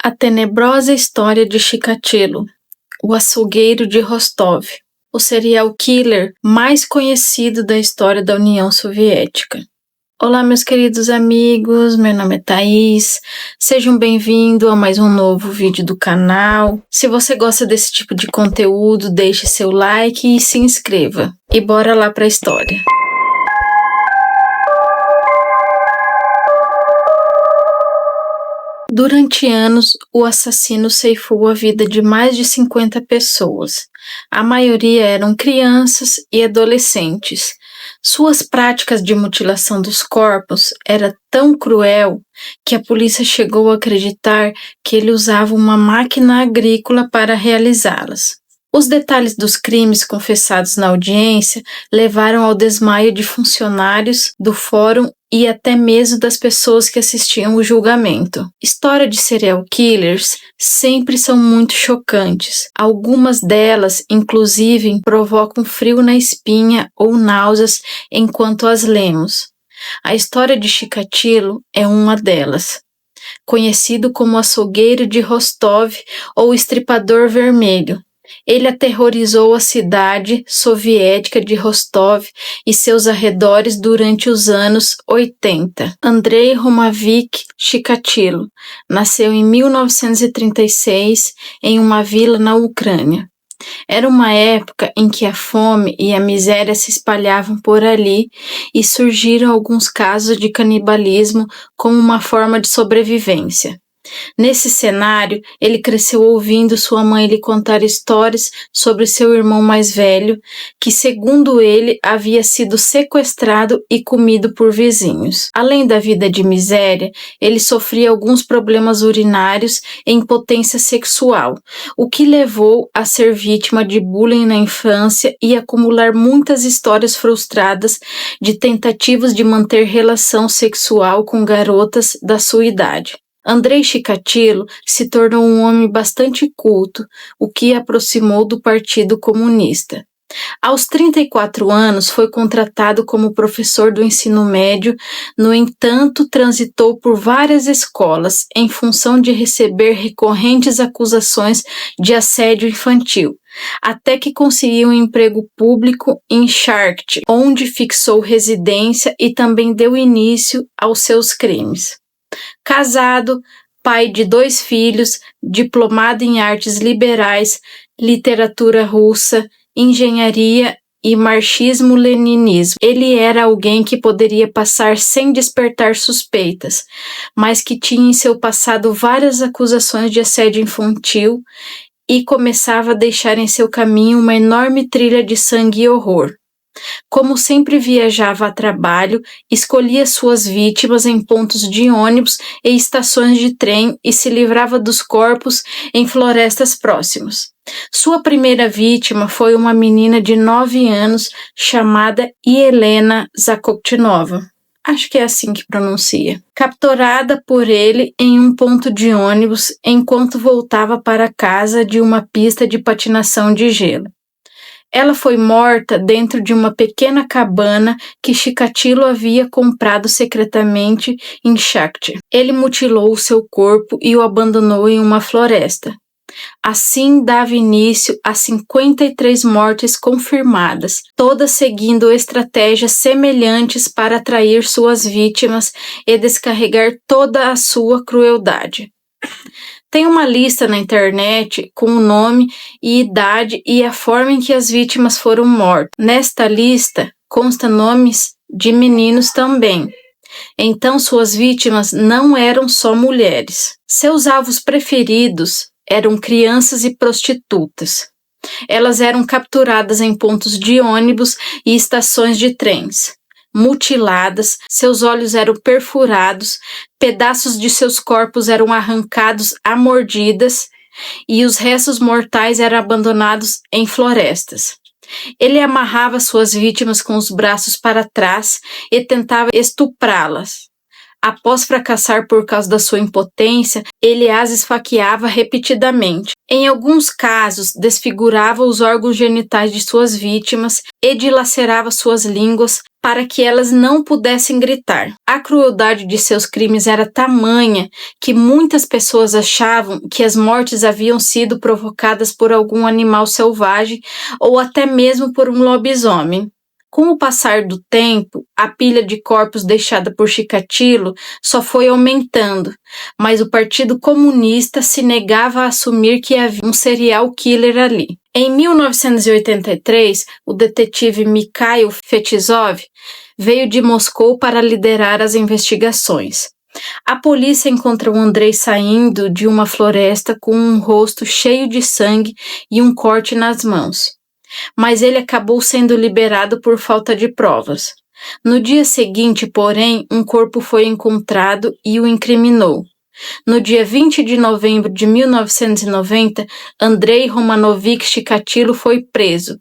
A tenebrosa história de Chikatilo, o açougueiro de Rostov, o serial killer mais conhecido da história da União Soviética. Olá, meus queridos amigos, meu nome é Thaís, sejam bem-vindos a mais um novo vídeo do canal. Se você gosta desse tipo de conteúdo, deixe seu like e se inscreva. E bora lá para a história. Durante anos, o assassino ceifou a vida de mais de 50 pessoas. A maioria eram crianças e adolescentes. Suas práticas de mutilação dos corpos era tão cruel que a polícia chegou a acreditar que ele usava uma máquina agrícola para realizá-las. Os detalhes dos crimes confessados na audiência levaram ao desmaio de funcionários do fórum e até mesmo das pessoas que assistiam o julgamento. Histórias de serial killers sempre são muito chocantes. Algumas delas, inclusive, provocam frio na espinha ou náuseas enquanto as lemos. A história de Chikatilo é uma delas. Conhecido como açougueiro de Rostov ou estripador vermelho, ele aterrorizou a cidade soviética de Rostov e seus arredores durante os anos 80. Andrei Romavik Chikatilo nasceu em 1936 em uma vila na Ucrânia. Era uma época em que a fome e a miséria se espalhavam por ali e surgiram alguns casos de canibalismo como uma forma de sobrevivência. Nesse cenário, ele cresceu ouvindo sua mãe lhe contar histórias sobre seu irmão mais velho, que, segundo ele, havia sido sequestrado e comido por vizinhos. Além da vida de miséria, ele sofria alguns problemas urinários e impotência sexual, o que levou a ser vítima de bullying na infância e acumular muitas histórias frustradas de tentativas de manter relação sexual com garotas da sua idade. Andrei Chikatilo se tornou um homem bastante culto, o que aproximou do Partido Comunista. Aos 34 anos, foi contratado como professor do ensino médio, no entanto, transitou por várias escolas em função de receber recorrentes acusações de assédio infantil, até que conseguiu um emprego público em Charkiv, onde fixou residência e também deu início aos seus crimes. Casado, pai de 2 filhos, diplomado em artes liberais, literatura russa, engenharia e marxismo-leninismo. Ele era alguém que poderia passar sem despertar suspeitas, mas que tinha em seu passado várias acusações de assédio infantil e começava a deixar em seu caminho uma enorme trilha de sangue e horror. Como sempre viajava a trabalho, escolhia suas vítimas em pontos de ônibus e estações de trem e se livrava dos corpos em florestas próximas. Sua primeira vítima foi uma menina de 9 anos chamada Yelena Zakopchinova. Acho que é assim que pronuncia. Capturada por ele em um ponto de ônibus enquanto voltava para casa de uma pista de patinação de gelo. Ela foi morta dentro de uma pequena cabana que Chikatilo havia comprado secretamente em Charkiv. Ele mutilou seu corpo e o abandonou em uma floresta. Assim dava início a 53 mortes confirmadas, todas seguindo estratégias semelhantes para atrair suas vítimas e descarregar toda a sua crueldade. Tem uma lista na internet com o nome e idade e a forma em que as vítimas foram mortas. Nesta lista consta nomes de meninos também. Então suas vítimas não eram só mulheres. Seus alvos preferidos eram crianças e prostitutas. Elas eram capturadas em pontos de ônibus e estações de trens. Mutiladas, seus olhos eram perfurados, pedaços de seus corpos eram arrancados a mordidas e os restos mortais eram abandonados em florestas. Ele amarrava suas vítimas com os braços para trás e tentava estuprá-las. Após fracassar por causa da sua impotência, ele as esfaqueava repetidamente. Em alguns casos, desfigurava os órgãos genitais de suas vítimas e dilacerava suas línguas para que elas não pudessem gritar. A crueldade de seus crimes era tamanha que muitas pessoas achavam que as mortes haviam sido provocadas por algum animal selvagem ou até mesmo por um lobisomem. Com o passar do tempo, a pilha de corpos deixada por Chikatilo só foi aumentando, mas o Partido Comunista se negava a assumir que havia um serial killer ali. Em 1983, o detetive Mikhail Fetizov veio de Moscou para liderar as investigações. A polícia encontrou Andrei saindo de uma floresta com um rosto cheio de sangue e um corte nas mãos. Mas ele acabou sendo liberado por falta de provas. No dia seguinte, porém, um corpo foi encontrado e o incriminou. No dia 20 de novembro de 1990, Andrei Romanovich Chikatilo foi preso.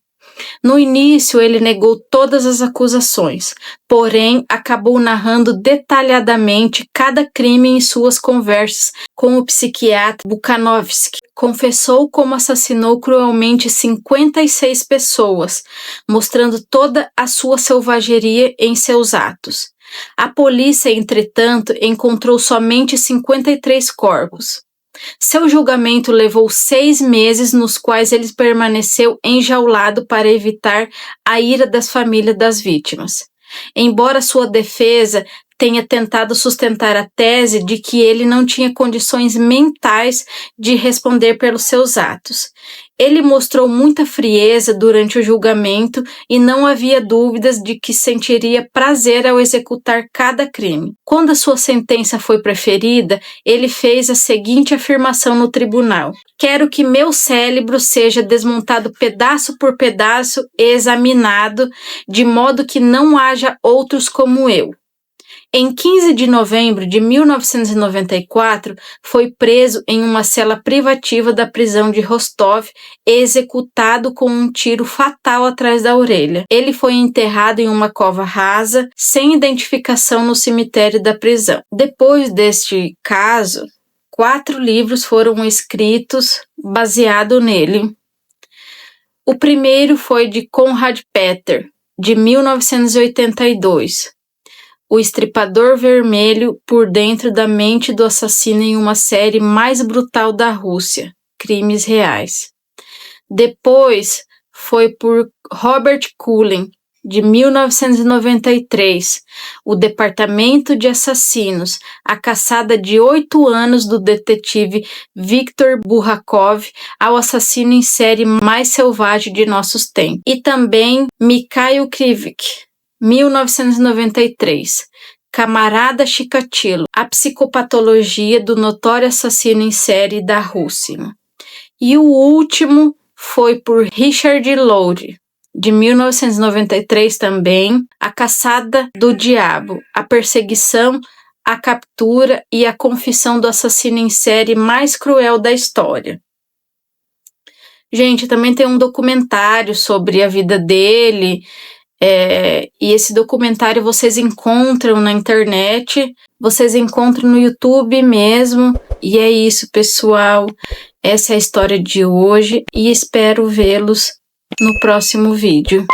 No início, ele negou todas as acusações, porém, acabou narrando detalhadamente cada crime em suas conversas com o psiquiatra Bukhanovsky. Confessou como assassinou cruelmente 56 pessoas, mostrando toda a sua selvageria em seus atos. A polícia, entretanto, encontrou somente 53 corpos. Seu julgamento levou 6 meses, nos quais ele permaneceu enjaulado para evitar a ira das famílias das vítimas. Embora sua defesa tenha tentado sustentar a tese de que ele não tinha condições mentais de responder pelos seus atos. Ele mostrou muita frieza durante o julgamento e não havia dúvidas de que sentiria prazer ao executar cada crime. Quando a sua sentença foi proferida, ele fez a seguinte afirmação no tribunal: "Quero que meu cérebro seja desmontado pedaço por pedaço e examinado, de modo que não haja outros como eu." Em 15 de novembro de 1994, foi preso em uma cela privativa da prisão de Rostov e executado com um tiro fatal atrás da orelha. Ele foi enterrado em uma cova rasa, sem identificação, no cemitério da prisão. Depois deste caso, 4 livros foram escritos baseado nele. O primeiro foi de Konrad Peter, de 1982. O Estripador Vermelho por dentro da mente do assassino em uma série mais brutal da Rússia, Crimes Reais. Depois foi por Robert Cullen, de 1993, O Departamento de Assassinos, a caçada de 8 anos do detetive Viktor Burakov ao assassino em série mais selvagem de nossos tempos. E também Mikhail Krivik, 1993, Camarada Chikatilo, a psicopatologia do notório assassino em série da Rússia. E o último foi por Richard Lowry, de 1993 também, A Caçada do Diabo, a perseguição, a captura e a confissão do assassino em série mais cruel da história. Gente, também tem um documentário sobre a vida dele. E esse documentário vocês encontram na internet, vocês encontram no YouTube mesmo. E é isso, pessoal. Essa é a história de hoje e espero vê-los no próximo vídeo.